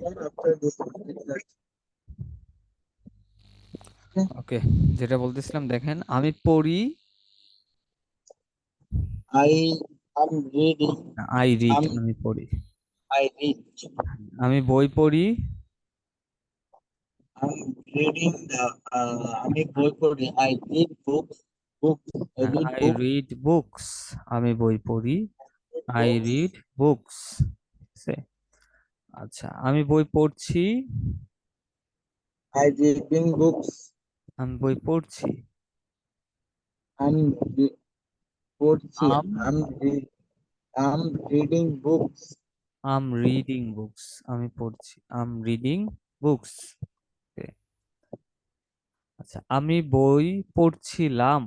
after this result. Okay. ওকে, যেটা বলতেছিলাম দেখেন, আমি পড়ি, I am reading. I read, I'm আমি পড়ি, I read. আমি বই পড়ি, I'm reading the. আমি বই পড়ি. I read books. Books. I read I books. Read books, আমি বই পড়ি, আই Books. Read books. আচ্ছা, আমি বই পড়ছি, I reading books. আমি বই পড়ছি, I'm re- পড়ছি। I'm I'm read. I'm reading books. I'm reading books, আমি পড়ছি, আম রিডিং বুকস। আচ্ছা, আমি বই পড়ছিলাম,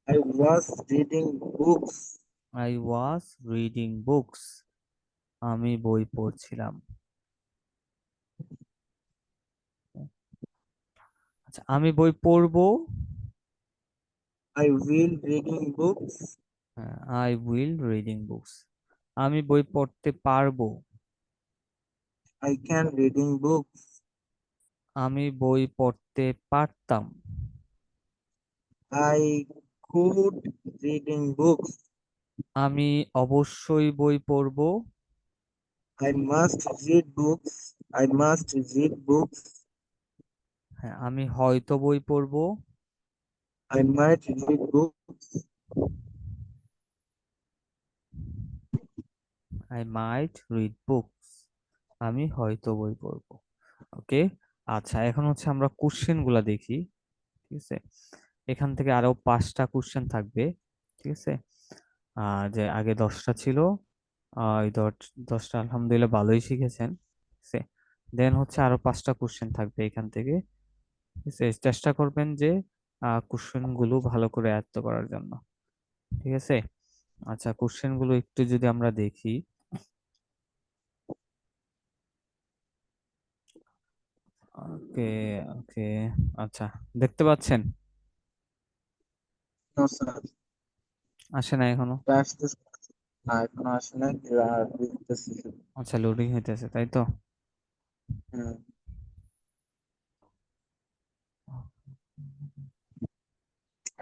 I was reading books. I was reading books, আমি বই পড়ছিলাম। আচ্ছা, আমি বই পড়বো, I will reading books. I will reading books, আমি বই পড়তে পারবো, I can reading books. আমি বই পড়তে পারতাম, I could reading books. আমি অবশ্যই বই পড়বো, I must read books. I must read books. হ্যাঁ, আমি হয়তো বই পড়বো, I might read books. I might read books, আমি হয়তো বই পড়বো। ওকে। আচ্ছা, এখন হচ্ছে আমরা কোশ্চেন গুলা দেখি। ঠিক আছে, এখান থেকে আরো 5টা কোশ্চেন থাকবে। ঠিক আছে, যে আগে 10টা ছিল, এই 10টা আলহামদুলিল্লাহ ভালোই শিখেছেন। ঠিক আছে, দেন হচ্ছে আরো 5টা কোশ্চেন থাকবে এখান থেকে। ঠিক আছে, চেষ্টা করবেন যে কোশ্চেন গুলো ভালো করে আয়ত্ত করার জন্য। ঠিক আছে। আচ্ছা, কোশ্চেন গুলো একটু যদি আমরা দেখি। ওকে, ওকে, আচ্ছা, দেখতে পাচ্ছেন? No, sir. আসে না এখনো? That's the national with the system. আচ্ছা, লোডিং হইতেছে তাই তো।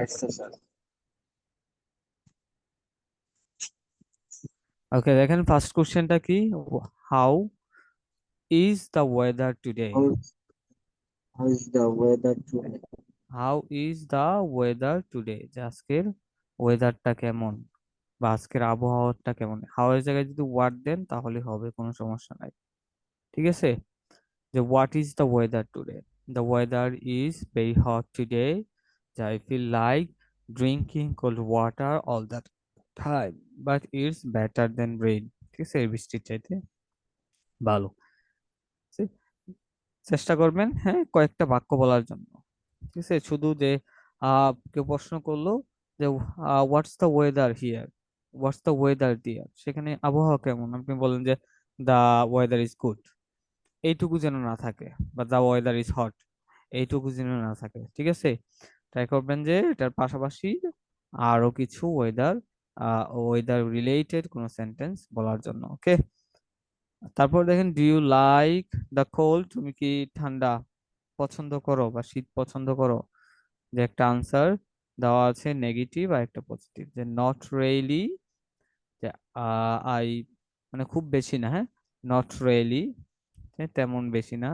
It's sir. ওকে, দেখেন ফার্স্ট কোশ্চেনটা কি, how is the weather today, How, how is the weather today? How is the weather today, যে আজকের ওয়েদারটা কেমন বা আজকের আবহাওয়াটা কেমন। হাউ এর জায়গায় যদি হোয়াট দেন তাহলে হবে, কোনো সমস্যা নাই। ঠিক আছে, যে what is the weather today, the weather is very hot today, যে I feel like drinking cold water all the time, but it's better than rain. ঠিক আছে, এই বৃষ্টির চাইতে ভালো। সে- চেষ্টা করবেন হ্যাঁ কয়েকটা বাক্য বলার জন্য। ঠিক আছে, শুধু যে কেউ প্রশ্ন করলো যে what's the weather here, what's the weather দিয়ার, সেখানে আবহাওয়া কেমন, আপনি বলেন যে দা ওয়েদার ইজ গুড, এইটুকু যেন না থাকে, বা দা ওয়েদার ইজ হট, এইটুকু যেন না থাকে। ঠিক আছে, ট্রাই করবেন যে এটার পাশাপাশি আরো কিছু ওয়েদার ওয়েদার রিলেটেড কোনো সেন্টেন্স বলার জন্য। ওকে, তারপর দেখেন, do you like the cold, তুমি কি ঠান্ডা পছন্দ করো বা শীত পছন্দ করো, যে একটা আনসার দেওয়া আছে নেগেটিভ আর একটা পজিটিভ, যে নট রিয়েলি, যে আই, মানে খুব বেশি না, হ্যাঁ, নট রিয়েলি, তেমন বেশি না,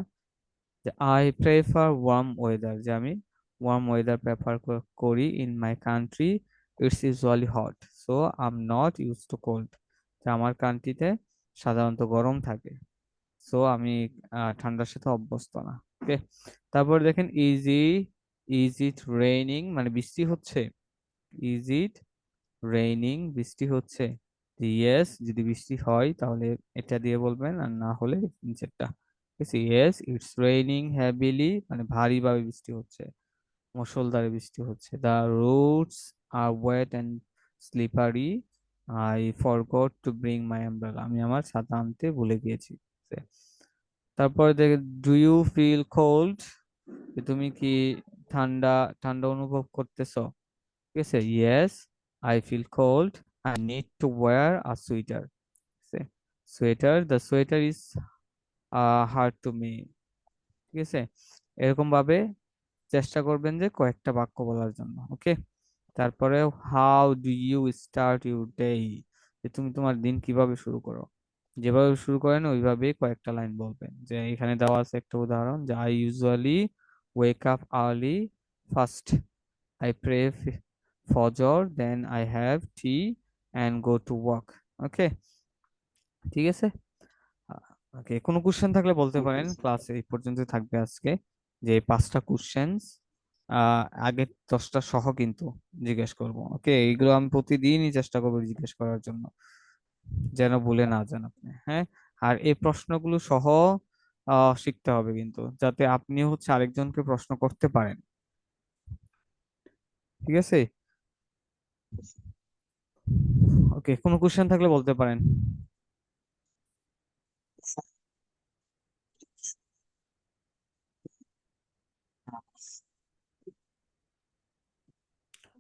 যে আই প্রেফার ওয়ার্ম ওয়েদার, যে আমি ওয়ার্ম ওয়েদার প্রেফার করি, in my country it's usually hot, so I am not use to cold, যে আমার কান্ট্রিতে সাধারণত গরম থাকে, সো আমি ঠান্ডার সাথে অভ্যস্ত না। ওকে, তারপর দেখেন, ইজ ইট রেইনিং, মানে বৃষ্টি হচ্ছে, ইজ ইট রেইনিং, বৃষ্টি হচ্ছে, ইয়েস যদি বৃষ্টি হয় তাহলে এটা দিয়ে বলবেন, আর না হলে নিচেরটা। ঠিক আছে, ইয়েস ইটস রেইনিং হ্যাভিলি, মানে ভারীভাবে বৃষ্টি হচ্ছে, মুষলধারে বৃষ্টি হচ্ছে, the roads are wet and slippery, I forgot to bring my umbrella, আমি আমার ছাতা আনতে ভুলে গিয়েছি। ঠিক আছে? তারপরে দেখে, ডু ইউ ফিল কোল্ড, তুমি কি ঠান্ডা ঠান্ডা অনুভব করতেছো। ঠিক আছে, yes I feel cold, I need to wear a sweater. ঠিক আছে, sweater, the sweater is hard to me. ঠিক আছে, এরকম ভাবে চেষ্টা করবেন যে কয়েকটা বাক্য বলার জন্য। ওকে, তারপরে how do you start your day, যে তুমি তোমার দিন কিভাবে শুরু করো। যেভাবে শুরু করেন ওইভাবেই কয়েকটা লাইন বলবেন। যে এখানে দেওয়া আছে একটা উদাহরণ, যে I usually wake up early, first I pray Fajr, then I have tea and go to work. Okay, ঠিক আছে। ওকে, কোনো কোশ্চেন থাকলে বলতে ওকে পারেন। স্যার। ক্লাস এই পর্যন্ত থাকবে আজকে। যে এই 5টা কোশ্চেন্স আগে 10টা সহ কিন্তু জিজ্ঞেস করব। ওকে, এইগুলো আমি প্রতিদিনই চেষ্টা করবো জিজ্ঞেস করার জন্য, যেন ভুলে না যান আপনি। হ্যাঁ, আর এই প্রশ্নগুলো সহ শিখতে হবে কিন্তু, যাতে আপনি হচ্ছে আরেকজনকে প্রশ্ন করতে পারেন। ঠিক আছে। ওকে, কোনো কোশ্চেন থাকলে বলতে পারেন।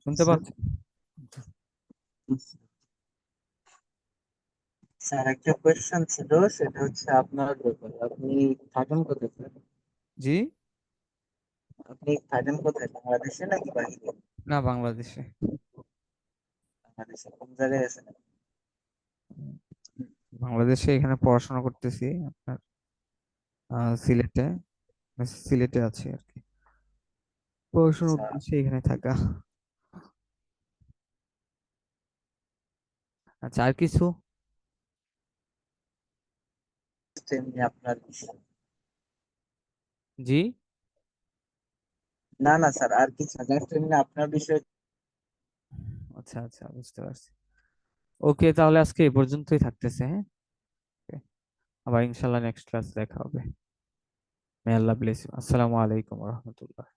শুনতে স্যার, পাচ্ছেন? স্যার একটা কোয়েশ্চেন ছিল, সেটা হচ্ছে আপনার ব্যাপারে। আপনি থাকেন কোথায় স্যার? জি। আপনি থাকেন কোথায়, বাংলাদেশে নাকি বাইরে? না, বাংলাদেশে। বাংলাদেশে কোন জায়গায় আছেন? বাংলাদেশে এখানে পড়াশোনা করতেছি আপনার সিলেটে। সিলেটে আছি আর কি, পড়াশোনার আচ্ছা, উদ্দেশ্যে এখানে থাকা। আচ্ছা, আর কিছু? এমনি আপনার বিষয়। জি। না না স্যার, আর কিছু জাস্ট এমনি আপনার বিষয়। আচ্ছা আচ্ছা, বুঝতে পারছি। ওকে, তাহলে আজকে এই পর্যন্তই থাকতেছে। হ্যাঁ, Okay, আবার ইনশাল্লাহ নেক্সট ক্লাস দেখা হবে। মে আল্লাহ ব্লেস ইউ। আসসালামু আলাইকুম রহমতুল্লাহ।